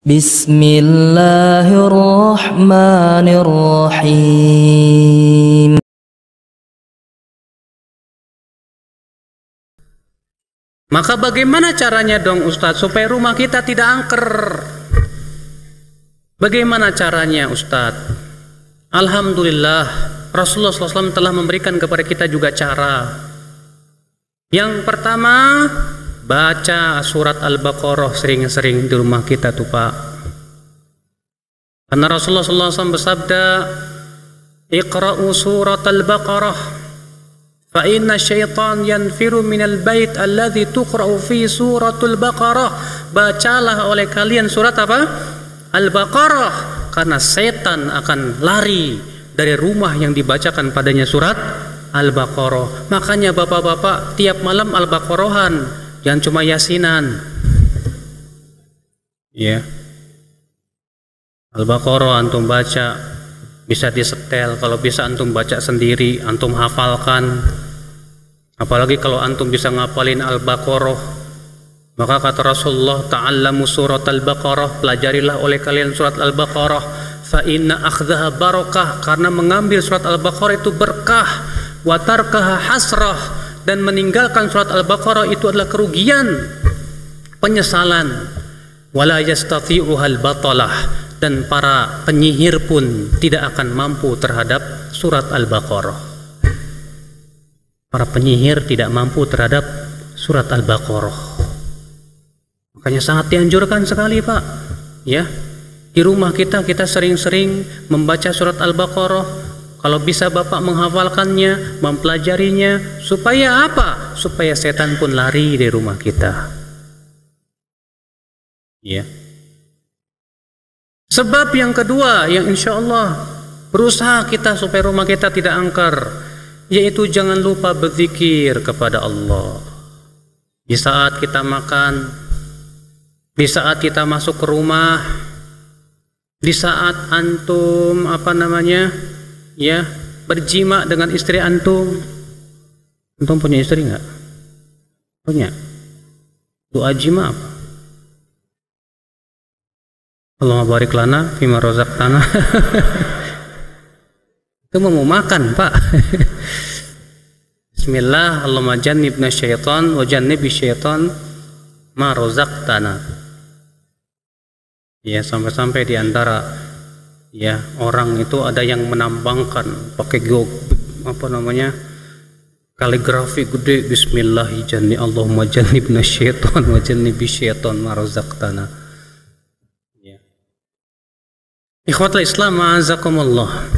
Bismillahirrahmanirrahim. Maka bagaimana caranya dong Ustadz supaya rumah kita tidak angker? Bagaimana caranya Ustadz? Alhamdulillah Rasulullah SAW telah memberikan kepada kita juga cara. Yang pertama, baca surat Al-Baqarah sering-sering di rumah kita tuh Pak. Karena Rasulullah SAW bersabda, Iqra'u surat Al-Baqarah fa inna syaitan yanfiru minal bait alladhi tuqra'u fi suratul Baqarah. Bacalah oleh kalian surat apa? Al-Baqarah, karena setan akan lari dari rumah yang dibacakan padanya surat Al-Baqarah. Makanya bapak-bapak tiap malam Al-Baqarahan, jangan cuma yasinan. Ya. Al-Baqarah antum baca, bisa disetel, kalau bisa antum baca sendiri, antum hafalkan. Apalagi kalau antum bisa ngapalin Al-Baqarah. Maka kata Rasulullah, ta'allamu surat Al-Baqarah, pelajarilah oleh kalian surat Al-Baqarah, fa inna akhdaha barakah, karena mengambil surat Al-Baqarah itu berkah, wa tarkaha hasrah, dan meninggalkan surat Al-Baqarah itu adalah kerugian, penyesalan, wala yastati'uhal batalah, dan para penyihir pun tidak akan mampu terhadap surat Al-Baqarah. Para penyihir tidak mampu terhadap surat Al-Baqarah. Makanya sangat dianjurkan sekali Pak, ya, di rumah kita sering-sering membaca surat Al-Baqarah. Kalau bisa Bapak menghafalkannya, mempelajarinya, supaya apa? Supaya setan pun lari dari rumah kita. Ya. Sebab yang kedua, yang insya Allah berusaha kita supaya rumah kita tidak angker, yaitu jangan lupa berzikir kepada Allah. Di saat kita makan, di saat kita masuk ke rumah, di saat antum ya, berjima dengan istri antum. Antum punya istri nggak? Punya. Doa jima apa? Allahumma barik lana fima razaqtana. Itu mau makan Pak. Bismillah, Allahumma jannibna syaitan wa jannibi syaitan ma razaqtana. Ya, sampai-sampai di antara ya orang itu ada yang menambangkan pakai kaligrafi gede, bismillah janni Allahumma jannibna syaitan wa jannibi syaitan ma razaqtana. Ya. Ikhwatul Islam ma'azakumullah.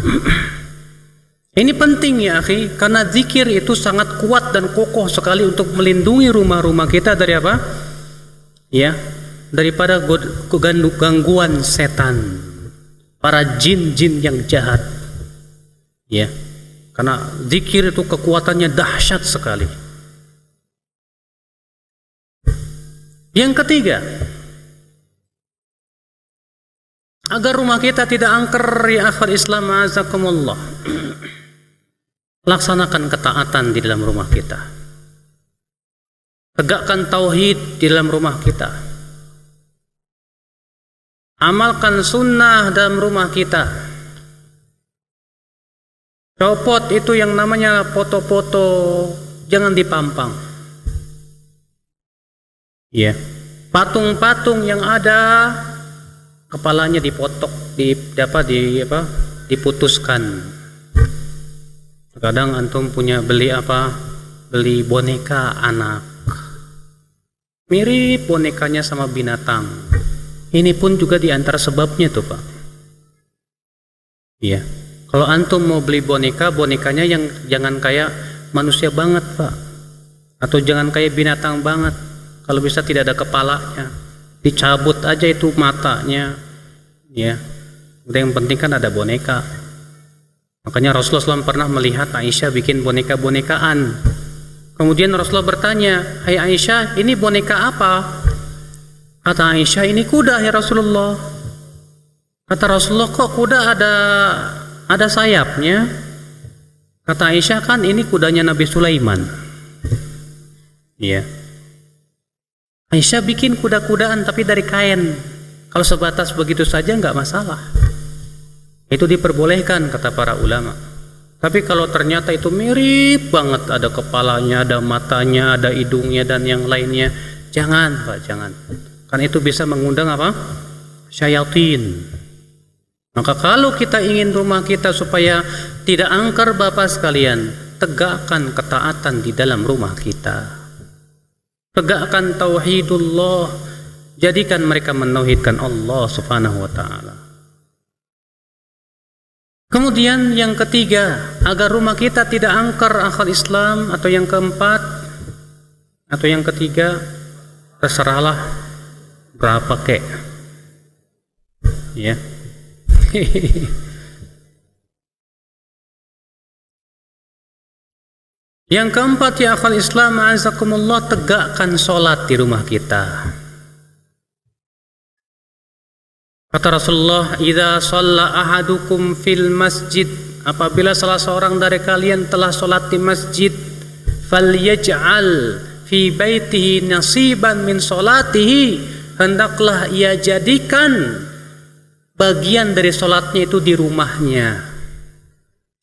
Ini penting ya akhi, karena zikir itu sangat kuat dan kokoh sekali untuk melindungi rumah-rumah kita dari apa? Ya, daripada gangguan setan, para jin-jin yang jahat. Ya. Karena zikir itu kekuatannya dahsyat sekali. Yang ketiga, agar rumah kita tidak angker ya akhwat Islam azakumullah, laksanakan ketaatan di dalam rumah kita. Tegakkan tauhid di dalam rumah kita. Amalkan sunnah dalam rumah kita. Copot itu yang namanya foto-foto, jangan dipampang. Ya. Patung-patung yang ada kepalanya dipotok, diputuskan. Terkadang antum punya beli boneka anak, mirip bonekanya sama binatang. Ini pun juga diantara sebabnya tuh Pak. Iya. Kalau antum mau beli bonekanya yang jangan kayak manusia banget Pak, atau jangan kayak binatang banget. Kalau bisa tidak ada kepalanya, dicabut aja itu matanya. Ya. Udah, yang penting kan ada boneka. Makanya Rasulullah SAW pernah melihat Aisyah bikin boneka-bonekaan. Kemudian Rasulullah bertanya, "Hai Aisyah, ini boneka apa?" Kata Aisyah, "Ini kuda ya Rasulullah." Kata Rasulullah, "Kok kuda ada sayapnya?" Kata Aisyah, "Kan ini kudanya Nabi Sulaiman." Iya. Aisyah bikin kuda-kudaan tapi dari kain. Kalau sebatas begitu saja nggak masalah, itu diperbolehkan kata para ulama. Tapi kalau ternyata itu mirip banget, ada kepalanya, ada matanya, ada hidungnya dan yang lainnya, jangan Pak, jangan. Karena itu bisa mengundang apa? Syayatin. Maka kalau kita ingin rumah kita supaya tidak angker Bapak sekalian, tegakkan ketaatan di dalam rumah kita. Tegakkan tauhidullah, jadikan mereka menauhidkan Allah Subhanahu wa taala. Kemudian yang ketiga, agar rumah kita tidak angker akal Islam, atau yang keempat atau yang ketiga, terserahlah berapa kek. Ya. Yang keempat ya akal Islam, azakumullah, tegakkan sholat di rumah kita. Kata Rasulullah, idza shalla ahadukum fil masjid, apabila salah seorang dari kalian telah sholat di masjid, falyaj'al fi baitihi nasiban min sholatihi, hendaklah ia jadikan bagian dari sholatnya itu di rumahnya.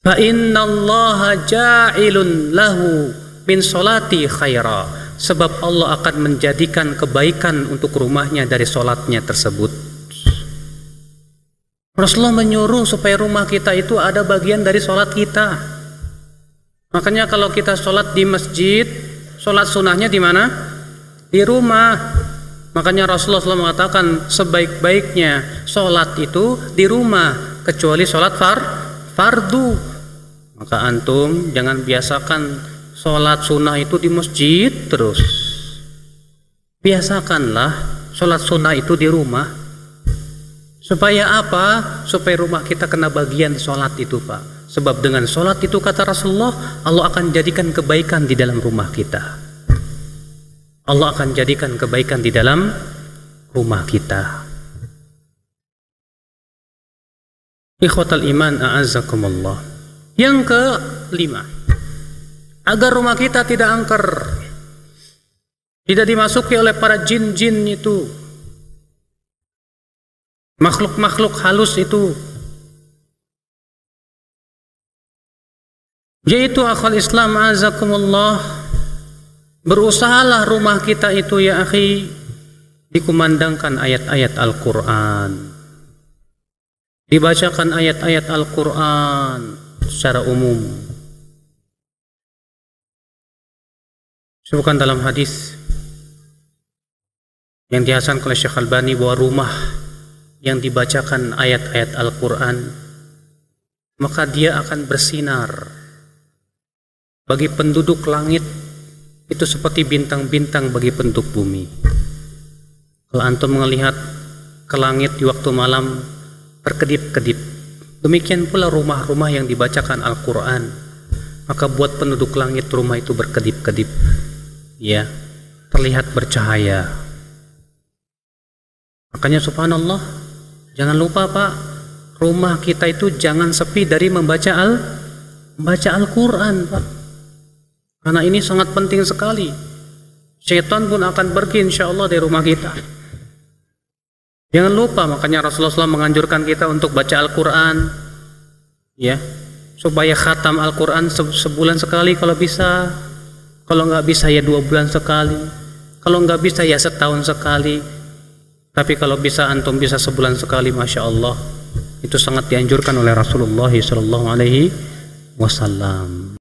Fa innallaha ja'ilun lahu min sholati khaira, sebab Allah akan menjadikan kebaikan untuk rumahnya dari sholatnya tersebut. Rasulullah menyuruh supaya rumah kita itu ada bagian dari sholat kita. Makanya kalau kita sholat di masjid, sholat sunnahnya di mana? Di rumah. Makanya Rasulullah SAW mengatakan sebaik-baiknya sholat itu di rumah, kecuali sholat fardu. Maka antum jangan biasakan sholat sunnah itu di masjid terus. Biasakanlah sholat sunnah itu di rumah. Supaya apa? Supaya rumah kita kena bagian sholat itu Pak. Sebab dengan sholat itu kata Rasulullah, Allah akan jadikan kebaikan di dalam rumah kita. Allah akan jadikan kebaikan di dalam rumah kita. Ikhwatal iman a'azzakumullah. Yang kelima, agar rumah kita tidak angker, tidak dimasuki oleh para jin-jin itu, makhluk-makhluk halus itu, yaitu akal Islam azakumullah, berusahalah rumah kita itu ya akhi dikumandangkan ayat-ayat Al-Quran, dibacakan ayat-ayat Al-Quran secara umum. Sebutkan dalam hadis yang dihasankan oleh Syekh Albani bahwa rumah yang dibacakan ayat-ayat Al-Quran, maka dia akan bersinar bagi penduduk langit itu seperti bintang-bintang bagi penduduk bumi. Kalau antum melihat ke langit di waktu malam berkedip-kedip, demikian pula rumah-rumah yang dibacakan Al-Quran, maka buat penduduk langit rumah itu berkedip-kedip, ya, terlihat bercahaya. Makanya subhanallah, jangan lupa Pak, rumah kita itu jangan sepi dari membaca Al-Quran Pak, karena ini sangat penting sekali. Syaitan pun akan pergi insya Allah dari rumah kita. Jangan lupa, makanya Rasulullah SAW menganjurkan kita untuk baca Al-Quran, ya, supaya khatam Al-Quran sebulan sekali kalau bisa. Kalau nggak bisa ya 2 bulan sekali. Kalau nggak bisa ya setahun sekali. Tapi kalau bisa antum bisa sebulan sekali, masya Allah, itu sangat dianjurkan oleh Rasulullah SAW.